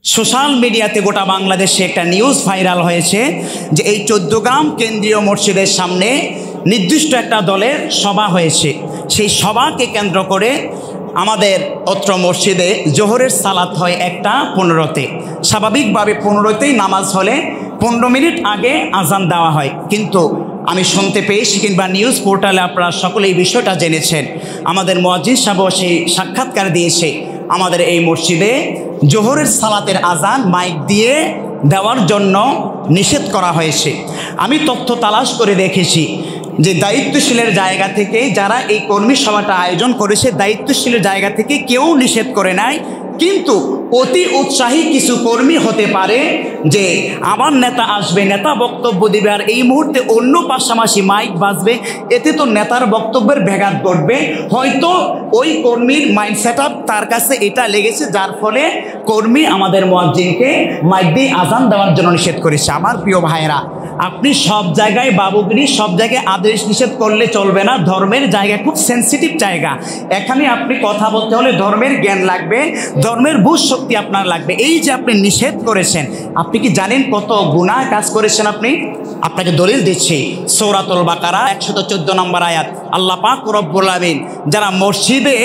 Social মিডিয়াতে গোটা বাংলাদেশে একটা নিউজ ভাইরাল হয়েছে যে এই 14 গ্রাম কেন্দ্রীয় মসজিদের সামনে নির্দিষ্ট একটা দলের সভা হয়েছে। সেই সভাকে কেন্দ্র করে আমাদের অত্র মসজিদে জোহরের সালাত হয় 1:15-তে। স্বাভাবিকভাবে 15তেই নামাজ হলে 15 মিনিট আগে আজান দেওয়া হয়, কিন্তু আমি শুনতে পেয়েছি কিংবা নিউজ পোর্টালে আপনারা সকলে এই বিষয়টা জেনেছেন, আমাদের মুয়াজ্জিন সাহেব সেই সাক্ষাৎকার দিয়েছে আমাদের এই মসজিদে জোহরের সালাতের আজান মাইক দিয়ে দেওয়ার জন্য নিষেধ করা হয়েছে। আমি তথ্য তালাশ করে দেখেছি যে দায়িত্বশীলের জায়গা থেকে যারা এই কর্মী সভাটা আয়োজন করেছে, দায়িত্বশীলের জায়গা থেকে কেউ নিষেধ করে নাই, কিন্তু অতি উৎসাহী কিছু কর্মী হতে পারে যে আমার নেতা আসবে, নেতা বক্তব্য দেবে, আর এই মুহূর্তে অন্য পাশাপাশি মাইক বাজবে, এতে তো নেতার বক্তব্যের ব্যাঘাত ঘটবে। হয়তো ওই কর্মীর মাইন্ড সেট আপ তার কাছে এটা লেগেছে, যার ফলে কর্মী আমাদের মুয়াজ্জিনকে মাইক দিয়ে আজান দেওয়ার জন্য নিষেধ করেছে। আমার প্রিয় ভাইয়েরা, আপনি সব জায়গায় বাবুগিরি, সব জায়গায় আদেশ নিষেধ করলে চলবে না। ধর্মের জায়গা খুব সেন্সিটিভ জায়গা, এখানে আপনি কথা বলতে হলে ধর্মের জ্ঞান লাগবে, ধর্মের বুঝ শক্তি আপনার লাগবে। এই যে আপনি নিষেধ করেছেন, আপনি কি জানেন কত গুনাহ কাজ করেছেন? আপনাকে দলিল দিচ্ছি, সূরাতুল বাকারা 114 নম্বর আয়াত। আল্লাহ পাক রব্বুল আলামিন যারা মসজিদে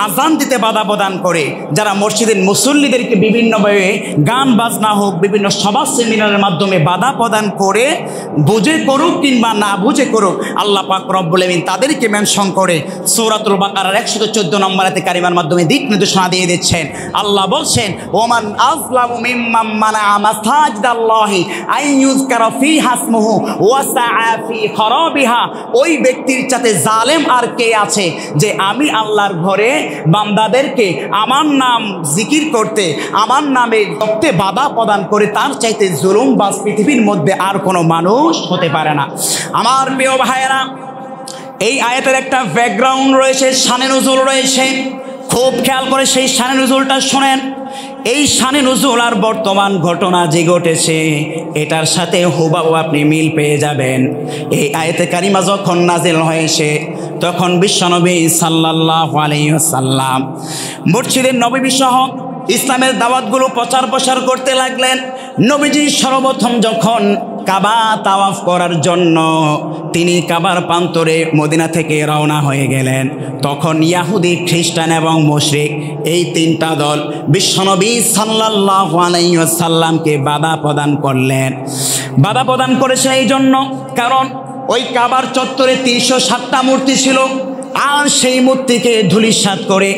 আজান দিতে বাধা প্রদান করে, যারা মসজিদের মুসল্লিদেরকে বিভিন্নভাবে গান বাজনা হোক, বিভিন্ন সভা সেমিনারের মাধ্যমে বাধা প্রদান করে, বুঝে করুক কিংবা না বুঝে করুক, আল্লাহ পাক রব্বুল আলামিন তাদেরকে মেনশন করে সূরাতুল বাকারার 114 নম্বর আয়াতে কারিমার মাধ্যমে দিক নির্দেশনা দিয়ে দিচ্ছেন। আল্লাহ বলছেন, ওমান আযলামু মিম্মান মানাআ মাসাজিদাল্লাহি আন ইউযকারা ফীহা ইসমুহু ওয়া সাআ ফী খরাবিহা। ওই ব্যক্তির চাইতে জালেম আর কে আছে যে আমি আল্লাহর ঘরে বান্দাদেরকে আমার নাম জিকির করতে, আমার নামে জপতে বাধা প্রদান করে, তার চাইতে জুলুমবাজ পৃথিবীর মধ্যে আর কোনো মানুষ হতে পারে না। আমার প্রিয় ভাইয়েরা, এই আয়াতের একটা ব্যাকগ্রাউন্ড রয়েছে, শানে নুজুল রয়েছে। খুব খেয়াল করে সেই শানে নুজুলটা শোনেন। এই শানে নুজুল আর বর্তমান ঘটনা যে ঘটেছে এটার সাথে হুবহু আপনি মিল পেয়ে যাবেন। এই আয়াতে কারিমা যখন নাজিল হয়েছে তখন বিশ্বনবী সাল্লাল্লাহু আলাইহি ওয়াসাল্লাম মসজিদের নববী সহ ইসলামের দাওয়াতগুলো প্রচার করতে লাগলেন। নবীজি সর্বপ্রথম যখন কাবা তাওয়াফ করার জন্য তিনি কাবার প্রান্তরে মদিনা থেকে রওনা হয়ে গেলেন, তখন ইয়াহুদি, খ্রিস্টান এবং মুশরিক এই তিনটা দল বিশ্বনবী সাল্লাল্লাহু আলাইহি ওয়াসাল্লামকে বাধা প্রদান করলেন। বাধা প্রদান করেছে এই জন্য, কারণ ওই কাবার চত্বরে 307টা মূর্তি ছিল, আর সেই মূর্তিকে ধূলিসাৎ করে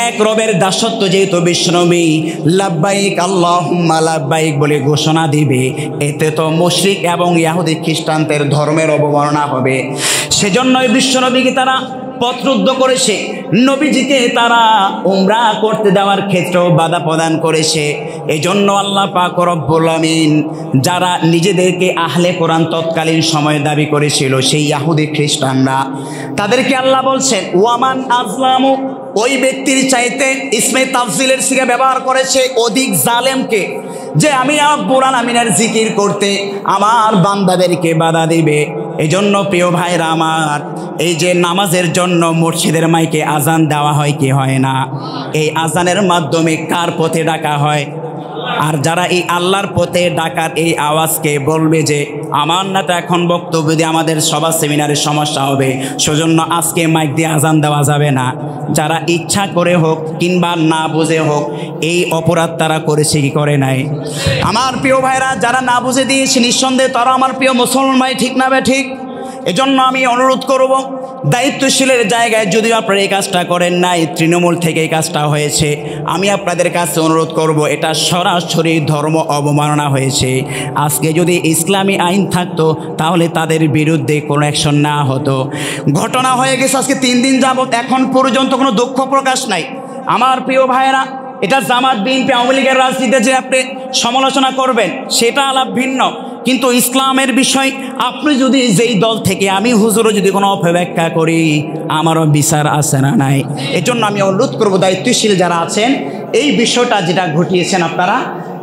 এক রবের দাসত্ব যেহেতু বিশ্বনবী লাব্বাইক আল্লাহুম্মা লাব্বাইক বলে ঘোষণা দিবে, এতে তো মুশরিক এবং ইহুদি খ্রিস্টানদের ধর্মের অবমাননা হবে। সেজন্যই বিশ্বনবীকে তারা পথরুদ্ধ করেছে, নবীজিকে তারা উমরা করতে দেওয়ার ক্ষেত্রেও বাধা প্রদান করেছে। এজন্য আল্লাহ পাক রব্বুল আমিন যারা নিজেদেরকে আহলে কোরআন তৎকালীন সময়ে দাবি করেছিল, সেই ইহুদি খ্রিস্টানরা, তাদেরকে আল্লাহ বলছেন ওয়ামান আযলামু, ওই ব্যক্তির চাইতে ইসমে তাফজিলের সিগা ব্যবহার করেছে অধিক জালেমকে, যে আমি রব্বুল আমিনের জিকির করতে আমার বান্দাদেরকে বাধা দিবে। এজন্য প্রিয় ভাইরা আমার, এই যে নামাজের জন্য মসজিদের মাইকে আজান দেওয়া হয় কি হয় না, এই আজানের মাধ্যমে কার পথে ডাকা হয়? আর যারা এই আল্লাহর পথে ডাকার এই আওয়াজকে বলবে যে আমার না তো এখন বক্তব্য দিয়ে আমাদের সভা সেমিনারের সমস্যা হবে, সেজন্য আজকে মাইক দিয়ে আজান দেওয়া যাবে না, যারা ইচ্ছা করে হোক কিংবা না বুঝে হোক এই অপরাধ তারা করেছে কি করে নাই? আমার প্রিয় ভাইরা, যারা না বুঝে দিয়েছে নিঃসন্দেহে তারা আমার প্রিয় মুসলমান ভাই, ঠিক না বে ঠিক? এজন্য আমি অনুরোধ করব, দায়িত্বশীলের জায়গায় যদিও আপনারা এই কাজটা করেন নাই, তৃণমূল থেকে এই কাজটা হয়েছে, আমি আপনাদের কাছে অনুরোধ করব, এটা সরাসরি ধর্ম অবমাননা হয়েছে। আজকে যদি ইসলামী আইন থাকতো তাহলে তাদের বিরুদ্ধে কোনো অ্যাকশন না হতো। ঘটনা হয়ে গেছে আজকে 3 দিন যাবত, এখন পর্যন্ত কোনো দুঃখ প্রকাশ নাই। আমার প্রিয় ভাইয়েরা, এটা জামাত, বিএনপি, আওয়ামী লীগের রাজনীতিতে যে আপনি সমালোচনা করবেন সেটা আলাপ ভিন্ন, কিন্তু ইসলামের বিষয় আপনি যদি যেই দল থেকে, আমি হুজুরও যদি কোনো অপব্যাখ্যা করি আমারও বিচার আছে না নাই? এজন্য আমি অনুরোধ করব দায়িত্বশীল যারা আছেন, এই বিষয়টা যেটা ঘটিয়েছেন আপনারা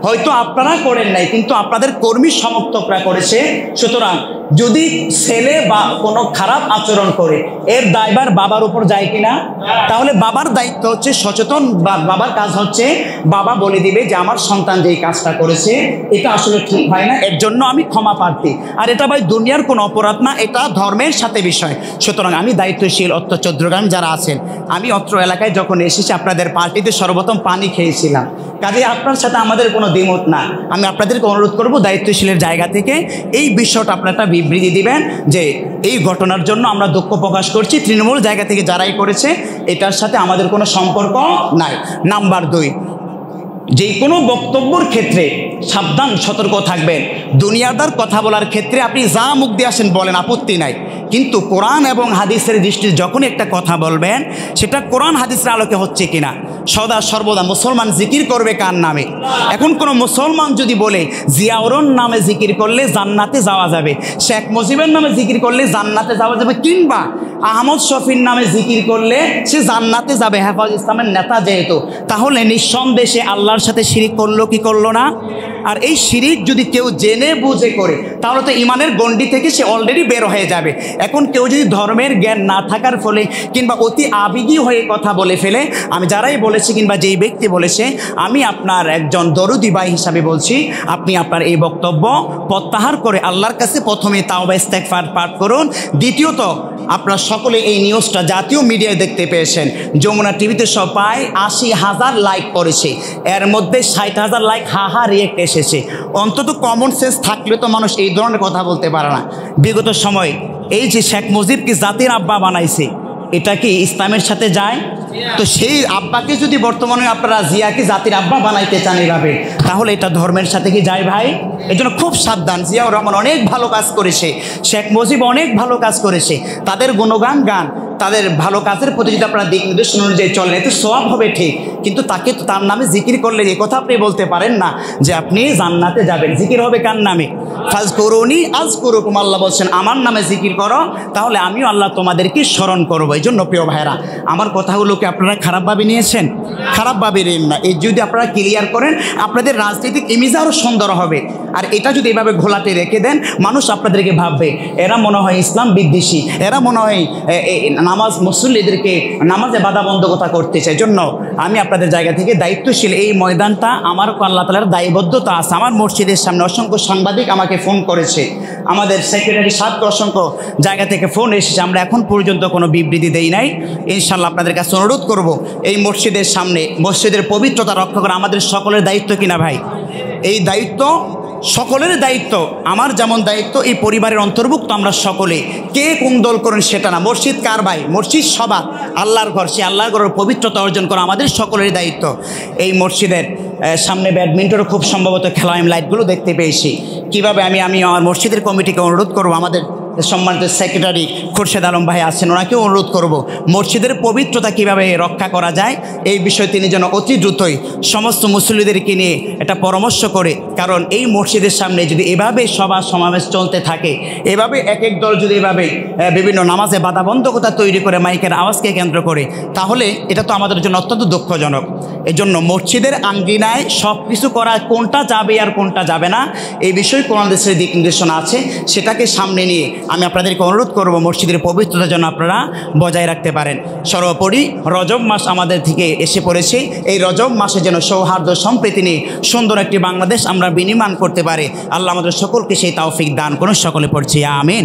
হয়তো আপনারা করেন নাই, কিন্তু আপনাদের কর্মী সমর্থকরা করেছে। সুতরাং যদি ছেলে বা কোনো খারাপ আচরণ করে এর দায়ভার বাবার উপর যায় কিনা? তাহলে বাবার দায়িত্ব হচ্ছে সচেতন, বাবার কাজ হচ্ছে বাবা বলে দিবে যে আমার সন্তান যেই কাজটা করেছে এটা আসলে ঠিক হয় না, এর জন্য আমি ক্ষমা প্রার্থী। আর এটা ভাই দুনিয়ার কোনো অপরাধ না, এটা ধর্মের সাথে বিষয়। সুতরাং আমি দায়িত্বশীল অত্র চৌদ্দগ্রাম যারা আছেন, আমি অত্র এলাকায় যখন এসেছি আপনাদের পার্টিতে সর্বপ্রথম পানি খেয়েছিলাম, কাজে আপনার সাথে আমাদের কোনো দ্বিমত না। আমি আপনাদেরকে অনুরোধ করব দায়িত্বশীলের জায়গা থেকে এই বিষয়টা আপনারা একটা বিবৃতি দিবেন যে এই ঘটনার জন্য আমরা দুঃখ প্রকাশ করছি, তৃণমূল জায়গা থেকে যারাই করেছে এটার সাথে আমাদের কোনো সম্পর্ক নাই। নাম্বার 2, যে কোনো বক্তব্যের ক্ষেত্রে সাবধান সতর্ক থাকবেন। দুনিয়াদার কথা বলার ক্ষেত্রে আপনি যা মুখ দিয়ে আসেন বলেন, আপত্তি নাই, কিন্তু কোরআন এবং হাদিসের দৃষ্টিতে যখন একটা কথা বলবেন সেটা কোরআন হাদিসের আলোকে হচ্ছে কিনা। সদা সর্বদা মুসলমান জিকির করবে কার নামে? এখন কোনো মুসলমান যদি বলে জিয়াউর নামে জিকির করলে জান্নাতে যাওয়া যাবে, শেখ মুজিবের নামে জিকির করলে জান্নাতে যাওয়া যাবে, কিংবা আহমদ শফির নামে জিকির করলে সে জান্নাতে যাবে হেফাজ ইসলামের নেতা যেহেতু, তাহলে নিঃসন্দেহে আল্লাহর সাথে শিরিক করলো কি করলো না? আর এই শিরিক যদি কেউ জেনে বুঝে করে তাহলে তো ইমানের গণ্ডি থেকে সে অলরেডি বের হয়ে যাবে। এখন কেউ যদি ধর্মের জ্ঞান না থাকার ফলে কিংবা অতি আবেগী হয়ে কথা বলে ফেলে, আমি যারাই বলেছি কিংবা যেই ব্যক্তি বলেছে, আমি আপনার একজন দরুদি ভাই হিসাবে বলছি, আপনি আপনার এই বক্তব্য প্রত্যাহার করে আল্লাহর কাছে প্রথমে তাওবা ইস্তেগফার পাঠ করুন। দ্বিতীয়ত, আপনারা সকলে এই নিউজটা জাতীয় মিডিয়ায় দেখতে পেয়েছেন, যমুনা টিভিতে প্রায় 80,000 লাইক করেছে, এর মধ্যে 60,000 লাইক হাহা রিয়েক্ট এসেছে। অন্তত কমন সেন্স থাকলে তো মানুষ এই ধরনের কথা বলতে পারে না। বিগত সময় এই যে শেখ মুজিবকে জাতির আব্বা বানাইছে, এটা কি ইসলামের সাথে যায়? তো সেই আব্বাকে যদি বর্তমানে আপনারা জিয়াকে জাতির আব্বা বানাইতে চান এভাবে, তাহলে এটা ধর্মের সাথে কি যায় ভাই? এই জন্য খুব সাবধান। জিয়াউর রহমান অনেক ভালো কাজ করেছে, শেখ মুজিব অনেক ভালো কাজ করেছে, তাদের গুণগান গান, তাদের ভালো কাজের প্রতি যদি আপনারা দিক নির্দেশনা অনুযায়ী চলেন এতে সওয়াব হবে ঠিক, কিন্তু তাকে তো তার নামে জিকির করলে এই কথা আপনি বলতে পারেন না যে আপনি জান্নাতে যাবেন। জিকির হবে কার নামে? ফাজকুরুনি আযকুরুকুম, আল্লাহ বলছেন আমার নামে জিকির করো তাহলে আমিও আল্লাহ তোমাদেরকে স্মরণ করবো। এই জন্য প্রিয় ভাইরা, আমার কথাগুলোকে আপনারা খারাপভাবে নিয়েছেন? খারাপভাবে নেন না। এই যদি আপনারা ক্লিয়ার করেন আপনাদের রাজনৈতিক ইমেজ আরও সুন্দর হবে। আর এটা যদি এভাবে ঘোলাটে রেখে দেন, মানুষ আপনাদেরকে ভাববে এরা মনে হয় ইসলাম বিদ্বেষী, এরা মনে হয় নামাজ মুসল্লিদেরকে নামাজে বাধাবন্ধকতা করতে চায়। জন্য আমি আপনাদের জায়গা থেকে দায়িত্বশীল, এই ময়দানটা আমার আল্লাহ তাআলার দায়বদ্ধতা আছে। আমার মসজিদের সামনে অসংখ্য সাংবাদিক আমাকে ফোন করেছে, আমাদের সেক্রেটারি সাহেবকে অসংখ্য জায়গা থেকে ফোন এসেছে, আমরা এখন পর্যন্ত কোনো বিবৃতি দেই নাই। ইনশাল্লাহ আপনাদের কাছে অনুরোধ করব, এই মসজিদের সামনে মসজিদের পবিত্রতা রক্ষা করা আমাদের সকলের দায়িত্ব কিনা ভাই? এই দায়িত্ব সকলের দায়িত্ব, আমার যেমন দায়িত্ব, এই পরিবারের অন্তর্ভুক্ত আমরা সকলে। কে কোন দল করেন সেটা না, মসজিদ কার ভাই? মসজিদ সবার, আল্লাহর ঘর, সে আল্লাহর ঘরের পবিত্রতা অর্জন করা আমাদের সকলের দায়িত্ব। এই মসজিদের সামনে ব্যাডমিন্টনও খুব সম্ভবত খেলা, আমি লাইটগুলো দেখতে পেয়েছি। কীভাবে আমি আমার মসজিদের কমিটিকে অনুরোধ করব, আমাদের সম্মানিত সেক্রেটারি খুরশেদ আলম ভাই আছেন, ওনাকেও অনুরোধ করব মসজিদের পবিত্রতা কিভাবে রক্ষা করা যায় এই বিষয়ে তিনি যেন অতি দ্রুতই সমস্ত মুসল্লিদেরকে নিয়ে এটা পরামর্শ করে। কারণ এই মসজিদের সামনে যদি এভাবে সভা সমাবেশ চলতে থাকে, এভাবে এক এক দল যদি এভাবে বিভিন্ন নামাজে বাধাবন্ধকতা তৈরি করে মাইকের আওয়াজকে কেন্দ্র করে, তাহলে এটা তো আমাদের জন্য অত্যন্ত দুঃখজনক। এজন্য মসজিদের আঙ্গিনায় সব কিছু করা, কোনটা যাবে আর কোনটা যাবে না এই বিষয়ে কোন দেশের দিক নির্দেশনা আছে, সেটাকে সামনে নিয়ে আমি আপনাদেরকে অনুরোধ করব মসজিদের পবিত্রতা যেন আপনারা বজায় রাখতে পারেন। সর্বোপরি রজব মাস আমাদের থেকে এসে পড়েছে, এই রজব মাসে যেন সৌহার্দ্য সম্প্রীতি নিয়ে সুন্দর একটি বাংলাদেশ আমরা বিনির্মাণ করতে পারি। আল্লাহ আমাদের সকলকে সেই তৌফিক দান করুন। সকলে পড়ছি আমিন।